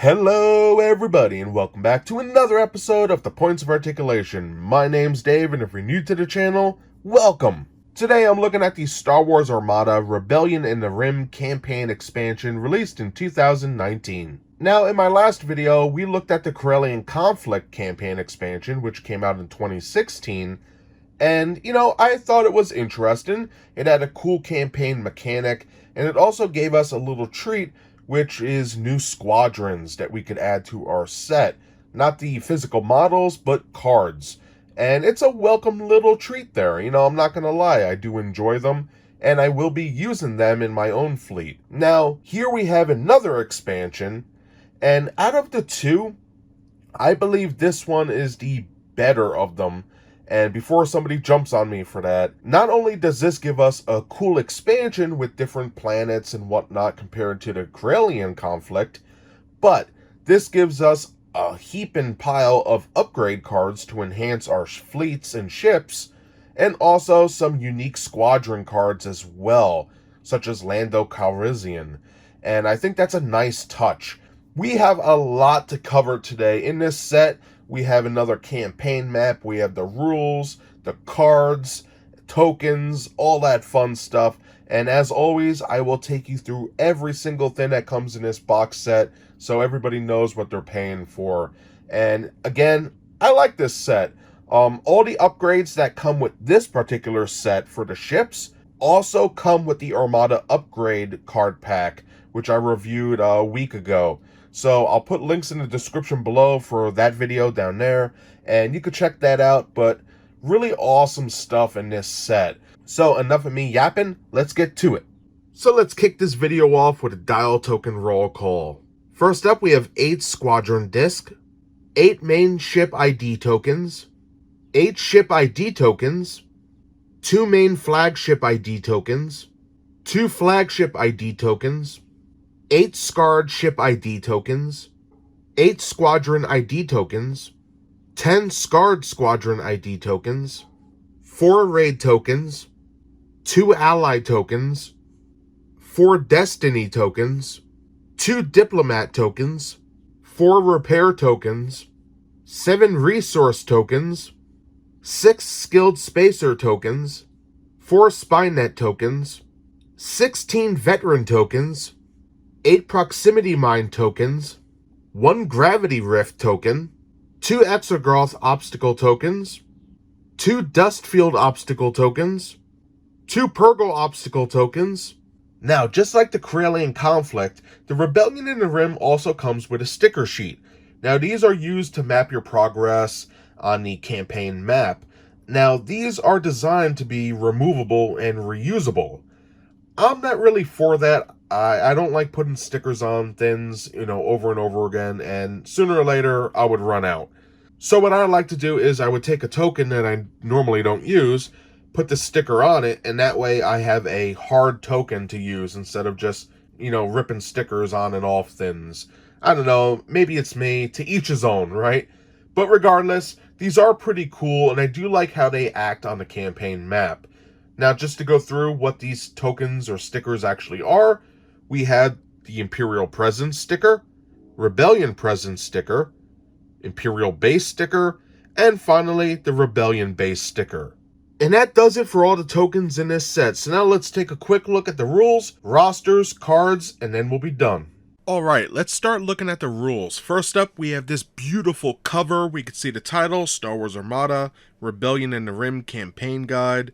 Hello everybody and welcome back to another episode of the Points of Articulation. My name's Dave and if you're new to the channel, welcome! Today I'm looking at the Star Wars Armada Rebellion in the Rim campaign expansion released in 2019. Now in my last video we looked at the Corellian Conflict campaign expansion which came out in 2016 and I thought it was interesting. It had a cool campaign mechanic and it also gave us a little treat, which is new squadrons that we could add to our set. Not the physical models, but cards. And it's a welcome little treat there. I'm not going to lie, I do enjoy them, and I will be using them in my own fleet. Now, here we have another expansion, and out of the two, I believe this one is the better of them. And before somebody jumps on me for that, not only does this give us a cool expansion with different planets and whatnot compared to the Corellian conflict, but this gives us a heaping pile of upgrade cards to enhance our fleets and ships, and also some unique squadron cards as well, such as Lando Calrissian. And I think that's a nice touch. We have a lot to cover today in this set. We have another campaign map, we have the rules, the cards, tokens, all that fun stuff. And as always, I will take you through every single thing that comes in this box set so everybody knows what they're paying for. And again, I like this set. All the upgrades that come with this particular set for the ships also come with the Armada upgrade card pack, which I reviewed a week ago. So I'll put links in the description below for that video down there, and you could check that out, but really awesome stuff in this set. So enough of me yapping, let's get to it. So let's kick this video off with a dial token roll call. First up, we have 8 squadron disc, 8 main ship ID tokens, 8 ship ID tokens, 2 main flagship ID tokens, 2 flagship ID tokens, 8 scarred ship ID tokens, 8 squadron ID tokens, 10 scarred squadron ID tokens, 4 raid tokens, 2 ally tokens, 4 destiny tokens, 2 diplomat tokens, 4 repair tokens, 7 resource tokens, 6 skilled spacer tokens, 4 spynet tokens, 16 veteran tokens, 8 proximity mine tokens, 1 gravity rift token, 2 Exogroth obstacle tokens, 2 dust field obstacle tokens, 2 Purgle obstacle tokens. Now, just like the Corellian conflict, the Rebellion in the Rim also comes with a sticker sheet. Now, these are used to map your progress on the campaign map. Now, these are designed to be removable and reusable. I'm not really for that. I don't like putting stickers on things, over and over again, and sooner or later, I would run out. So what I like to do is I would take a token that I normally don't use, put the sticker on it, and that way I have a hard token to use instead of just, ripping stickers on and off things. I don't know, maybe it's me, to each his own, right? But regardless, these are pretty cool, and I do like how they act on the campaign map. Now, just to go through what these tokens or stickers actually are, we had the Imperial Presence sticker, Rebellion Presence sticker, Imperial Base sticker, and finally, the Rebellion Base sticker. And that does it for all the tokens in this set. So now let's take a quick look at the rules, rosters, cards, and then we'll be done. Alright, let's start looking at the rules. First up, we have this beautiful cover. We can see the title, Star Wars Armada, Rebellion in the Rim Campaign Guide.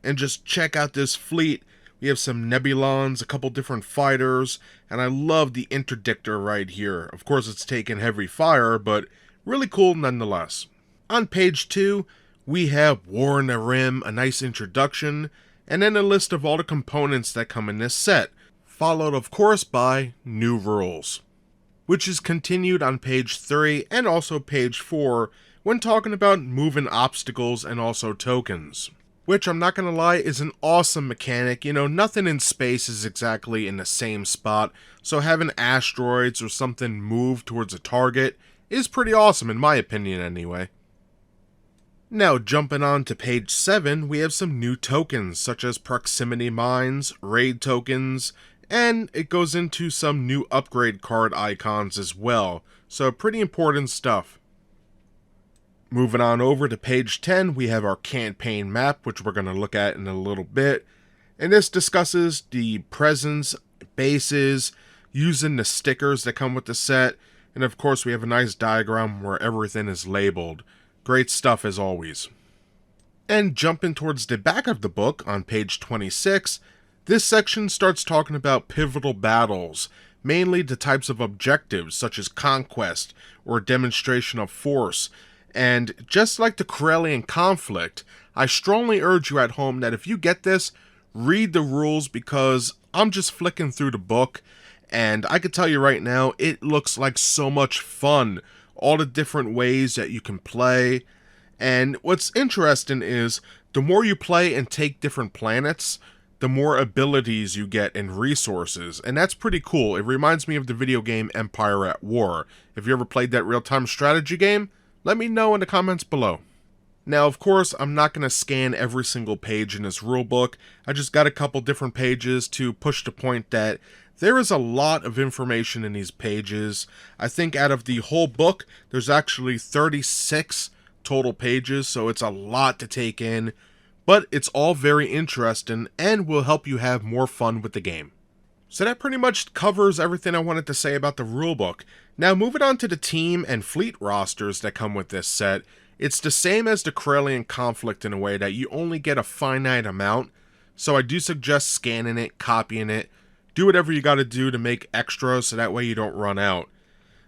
And just check out this fleet. We have some Nebulons, a couple different fighters, and I love the interdictor right here. Of course, it's taken heavy fire, but really cool nonetheless. On page 2, we have War in the Rim, a nice introduction, and then a list of all the components that come in this set, followed of course by New Rules, which is continued on page 3 and also page 4 when talking about moving obstacles and also tokens. Which, I'm not gonna lie, is an awesome mechanic. Nothing in space is exactly in the same spot, so having asteroids or something move towards a target is pretty awesome, in my opinion anyway. Now, jumping on to page 7, we have some new tokens, such as proximity mines, raid tokens, and it goes into some new upgrade card icons as well, so pretty important stuff. Moving on over to page 10, we have our campaign map, which we're going to look at in a little bit, and this discusses the presents, bases, using the stickers that come with the set, and of course we have a nice diagram where everything is labeled. Great stuff as always. And jumping towards the back of the book on page 26, this section starts talking about pivotal battles, mainly the types of objectives such as conquest or demonstration of force. And just like the Corellian conflict, I strongly urge you at home that if you get this, read the rules, because I'm just flicking through the book and I can tell you right now, it looks like so much fun. All the different ways that you can play. And what's interesting is, the more you play and take different planets, the more abilities you get and resources. And that's pretty cool. It reminds me of the video game Empire at War. If you ever played that real-time strategy game, let me know in the comments below. Now, of course, I'm not going to scan every single page in this rulebook. I just got a couple different pages to push the point that there is a lot of information in these pages. I think out of the whole book, there's actually 36 total pages, so it's a lot to take in. But it's all very interesting and will help you have more fun with the game. So that pretty much covers everything I wanted to say about the rulebook. Now moving on to the team and fleet rosters that come with this set. It's the same as the Corellian conflict in a way that you only get a finite amount, so I do suggest scanning it, copying it, do whatever you gotta do to make extras so that way you don't run out.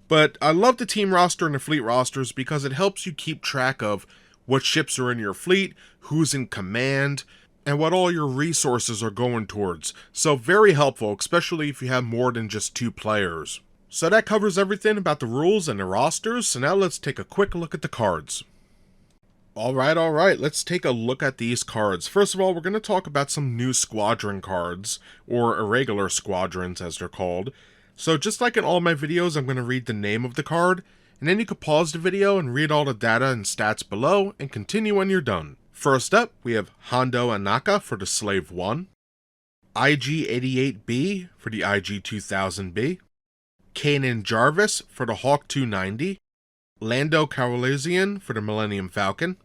But I love the team roster and the fleet rosters because it helps you keep track of what ships are in your fleet, who's in command, and what all your resources are going towards. So very helpful, especially if you have more than just 2 players. So that covers everything about the rules and the rosters, so now let's take a quick look at the cards. Alright, let's take a look at these cards. First of all, we're going to talk about some new squadron cards, or irregular squadrons as they're called. So just like in all my videos, I'm going to read the name of the card, and then you can pause the video and read all the data and stats below, and continue when you're done. First up, we have Hondo Anaka for the Slave 1, IG-88B for the IG-2000B, Kanan Jarvis for the Hawk 290, Lando Calrissian for the Millennium Falcon,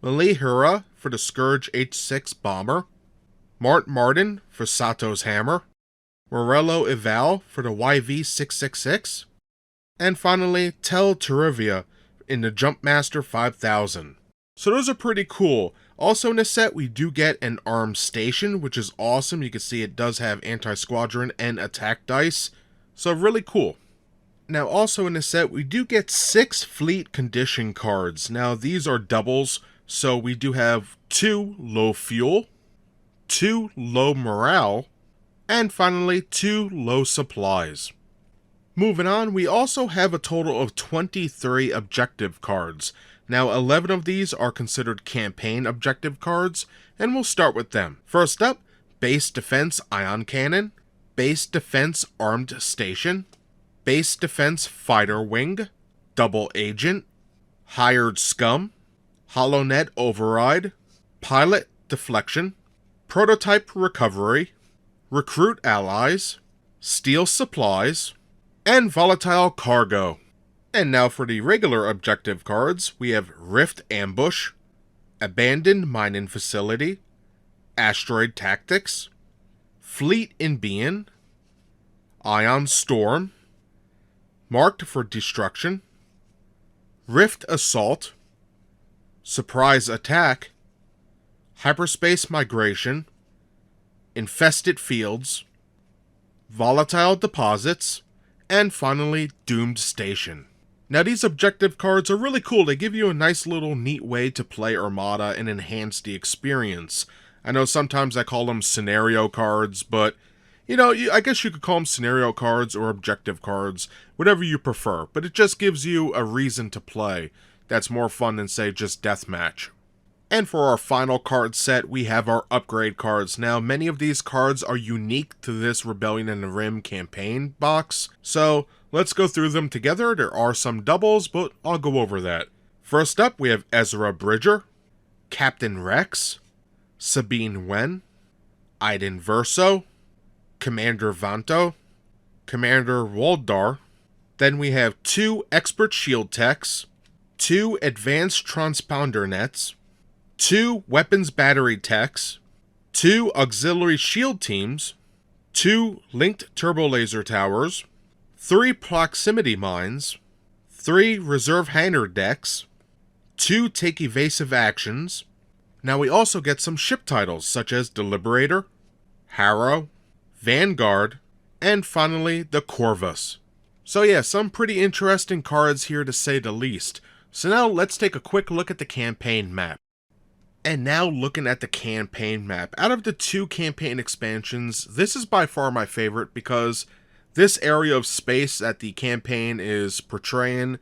Malihura for the Scourge H6 Bomber, Mart Martin for Sato's Hammer, Morello Ival for the YV-666, and finally Tel Turivia in the Jumpmaster 5000. So those are pretty cool. Also in this set we do get an armed station, which is awesome. You can see it does have anti-squadron and attack dice, so really cool. Now also in this set we do get 6 fleet condition cards. Now these are doubles, so we do have 2 low fuel, 2 low morale, and finally 2 low supplies. Moving on, we also have a total of 23 objective cards. Now 11 of these are considered campaign objective cards, and we'll start with them. First up, Base Defense Ion Cannon, Base Defense Armed Station, Base Defense Fighter Wing, Double Agent, Hired Scum, HoloNet Override, Pilot Deflection, Prototype Recovery, Recruit Allies, Steal Supplies, and Volatile Cargo. And now for the regular objective cards, we have Rift Ambush, Abandoned Mining Facility, Asteroid Tactics, Fleet in Being, Ion Storm, Marked for Destruction, Rift Assault, Surprise Attack, Hyperspace Migration, Infested Fields, Volatile Deposits, and finally Doomed Station. Now these objective cards are really cool. They give you a nice little neat way to play Armada and enhance the experience. I know sometimes I call them scenario cards, but you know, I guess you could call them scenario cards or objective cards, whatever you prefer, but it just gives you a reason to play that's more fun than, say, just deathmatch. And for our final card set, we have our upgrade cards. Now, many of these cards are unique to this Rebellion in the Rim campaign box, so let's go through them together. There are some doubles, but I'll go over that. First up, we have Ezra Bridger, Captain Rex, Sabine Wen, Iden Verso, Commander Vanto, Commander Woldar. Then we have 2 Expert Shield Techs, 2 Advanced Transponder Nets, 2 Weapons Battery Techs, 2 Auxiliary Shield Teams, 2 Linked Turbo Laser Towers, 3 Proximity Mines, 3 Reserve Hangar Decks, 2 Take Evasive Actions. Now we also get some ship titles such as Deliberator, Harrow, Vanguard, and finally the Corvus. So yeah, some pretty interesting cards here to say the least. So now let's take a quick look at the campaign map. And now looking at the campaign map, out of the 2 campaign expansions, this is by far my favorite because this area of space that the campaign is portraying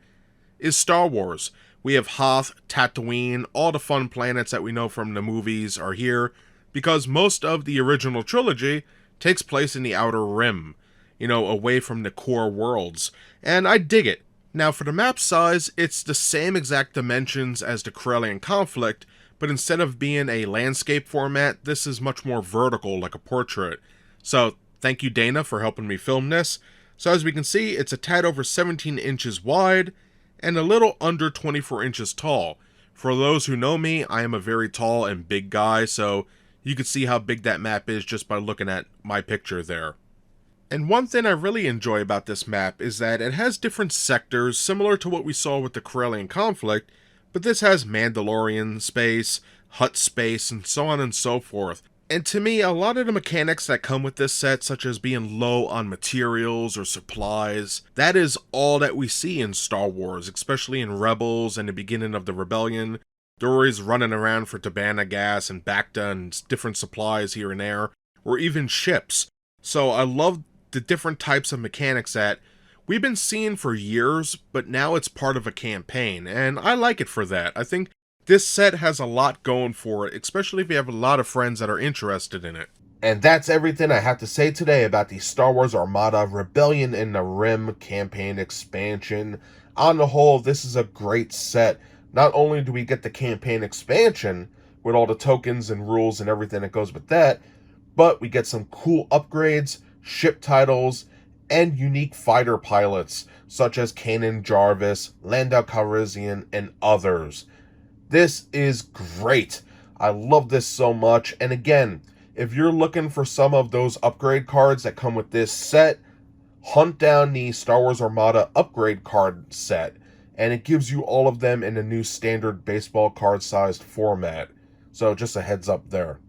is Star Wars. We have Hoth, Tatooine, all the fun planets that we know from the movies are here because most of the original trilogy takes place in the Outer Rim, away from the core worlds, and I dig it. Now for the map size, it's the same exact dimensions as the Corellian conflict, but instead of being a landscape format, this is much more vertical, like a portrait. So thank you Dana for helping me film this. So as we can see, it's a tad over 17 inches wide, and a little under 24 inches tall. For those who know me, I am a very tall and big guy, so you can see how big that map is just by looking at my picture there. And one thing I really enjoy about this map is that it has different sectors similar to what we saw with the Corellian conflict, but this has Mandalorian space, Hutt space, and so on and so forth. And to me, a lot of the mechanics that come with this set, such as being low on materials or supplies, that is all that we see in Star Wars, especially in Rebels and the beginning of the Rebellion. They're always running around for Tabana gas and Bacta and different supplies here and there, or even ships. So I love the different types of mechanics that we've been seeing for years, but now it's part of a campaign, and I like it for that. I think this set has a lot going for it, especially if you have a lot of friends that are interested in it. And that's everything I have to say today about the Star Wars Armada Rebellion in the Rim campaign expansion. On the whole, this is a great set. Not only do we get the campaign expansion, with all the tokens and rules and everything that goes with that, but we get some cool upgrades, ship titles, and unique fighter pilots, such as Kanan Jarvis, Lando Calrissian, and others. This is great. I love this so much, and again, if you're looking for some of those upgrade cards that come with this set, hunt down the Star Wars Armada upgrade card set, and it gives you all of them in a new standard baseball card-sized format. So just a heads up there.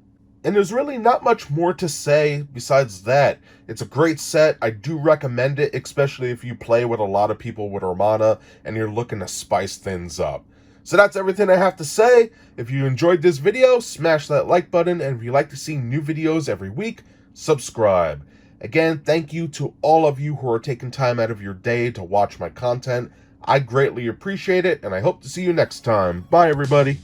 And there's really not much more to say besides that. It's a great set. I do recommend it, especially if you play with a lot of people with Armada and you're looking to spice things up. So that's everything I have to say. If you enjoyed this video, smash that like button, and if you like to see new videos every week, subscribe. Again, thank you to all of you who are taking time out of your day to watch my content. I greatly appreciate it, and I hope to see you next time. Bye, everybody.